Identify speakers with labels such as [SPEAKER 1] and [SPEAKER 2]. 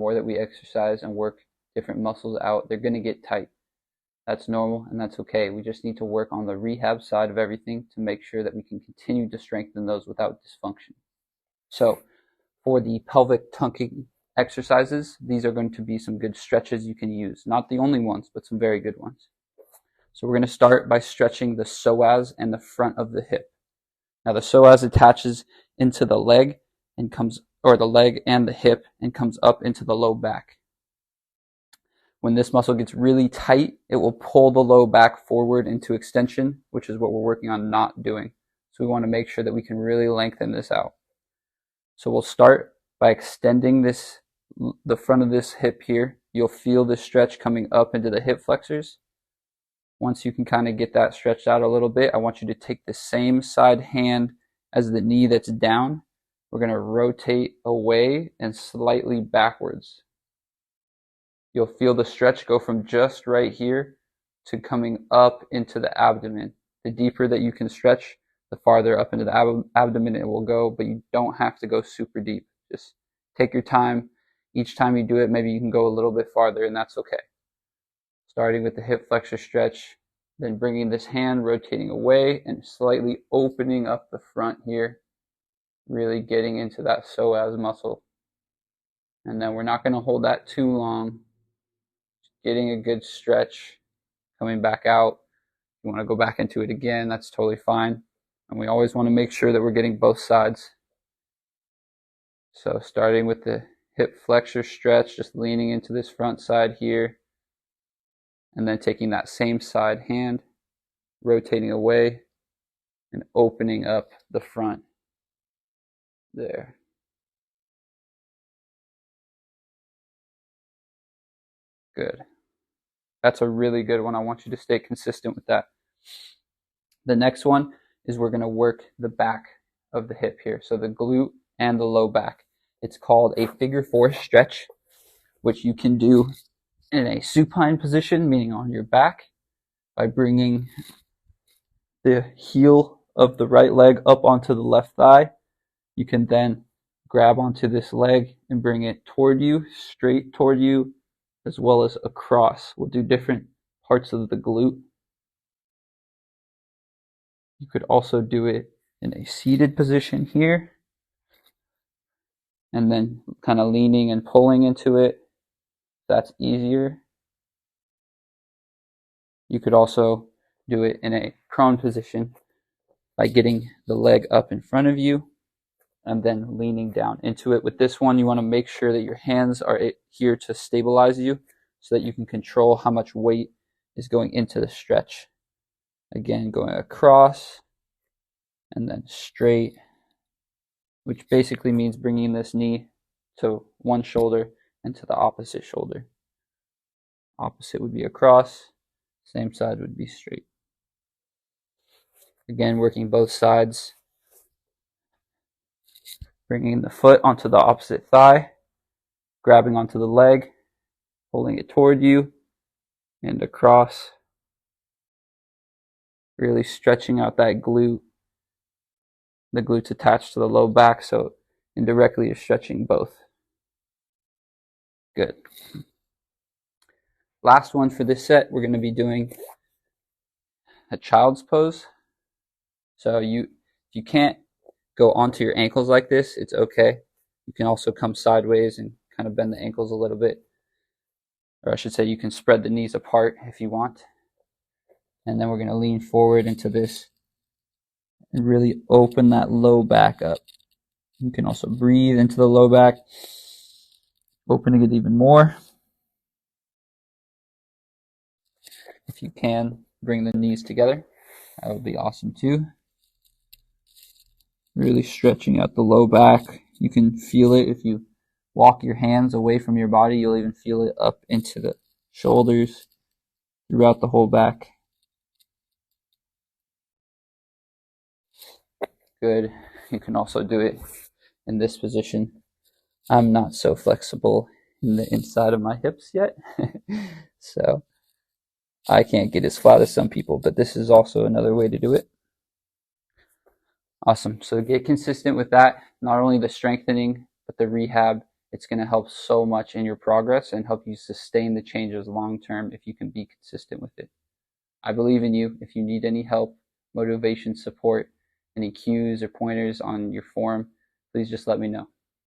[SPEAKER 1] more that we exercise and work different muscles out, they're going to get tight. That's normal and that's okay. We just need to work on the rehab side of everything to make sure that we can continue to strengthen those without dysfunction. So for the pelvic tunking exercises, these are going to be some good stretches you can use. Not the only ones, but some very good ones. So we're going to start by stretching the psoas and the front of the hip. Now the psoas attaches into the leg and comes, or the leg and the hip, and comes up into the low back. When this muscle gets really tight, it will pull the low back forward into extension, which is what we're working on not doing. So we want to make sure that we can really lengthen this out. So we'll start by extending the front of this hip here. You'll feel the stretch coming up into the hip flexors. Once you can kind of get that stretched out a little bit, I want you to take the same side hand as the knee that's down. We're going to rotate away and slightly backwards. You'll feel the stretch go from just right here to coming up into the abdomen. The deeper that you can stretch, the farther up into the abdomen it will go, but you don't have to go super deep. Just take your time. Each time you do it, maybe you can go a little bit farther, and that's okay. Starting with the hip flexor stretch, then bringing this hand, rotating away and slightly opening up the front here, really getting into that psoas muscle. And then we're not going to hold that too long. Getting a good stretch, coming back out. If you want to go back into it again, that's totally fine. And we always want to make sure that we're getting both sides. So starting with the hip flexor stretch, just leaning into this front side here. And then taking that same side hand, rotating away and opening up the front there. Good. That's a really good one. I want you to stay consistent with that. The next one is we're going to work the back of the hip here. So the glute and the low back. It's called a figure 4 stretch, which you can do in a supine position, meaning on your back, by bringing the heel of the right leg up onto the left thigh. You can then grab onto this leg and bring it toward you, straight toward you, as well as across. We'll do different parts of the glute. You could also do it in a seated position here, and then kind of leaning and pulling into it. That's easier. You could also do it in a prone position by getting the leg up in front of you and then leaning down into it. With this one, you want to make sure that your hands are here to stabilize you so that you can control how much weight is going into the stretch. Again, going across and then straight, which basically means bringing this knee to one shoulder and to the opposite shoulder. Opposite would be across, same side would be straight. Again, working both sides. Bringing the foot onto the opposite thigh, grabbing onto the leg, pulling it toward you, and across. Really stretching out that glute. The glute's attached to the low back, so indirectly you're stretching both. Good. Last one for this set, we're going to be doing a child's pose. So if you can't go onto your ankles like this, it's okay. You can also come sideways and kind of bend the ankles a little bit. Or I should say you can spread the knees apart if you want. And then we're going to lean forward into this and really open that low back up. You can also breathe into the low back, opening it even more. If you can, bring the knees together. That would be awesome too. Really stretching out the low back. You can feel it if you walk your hands away from your body. You'll even feel it up into the shoulders, throughout the whole back. Good. You can also do it in this position. I'm not so flexible in the inside of my hips yet, so I can't get as flat as some people, but this is also another way to do it. Awesome. So get consistent with that. Not only the strengthening, but the rehab It's going to help so much in your progress and help you sustain the changes long term if you can be consistent with it. I believe in you. If you need any help, motivation, support, any cues or pointers on your form, please just let me know.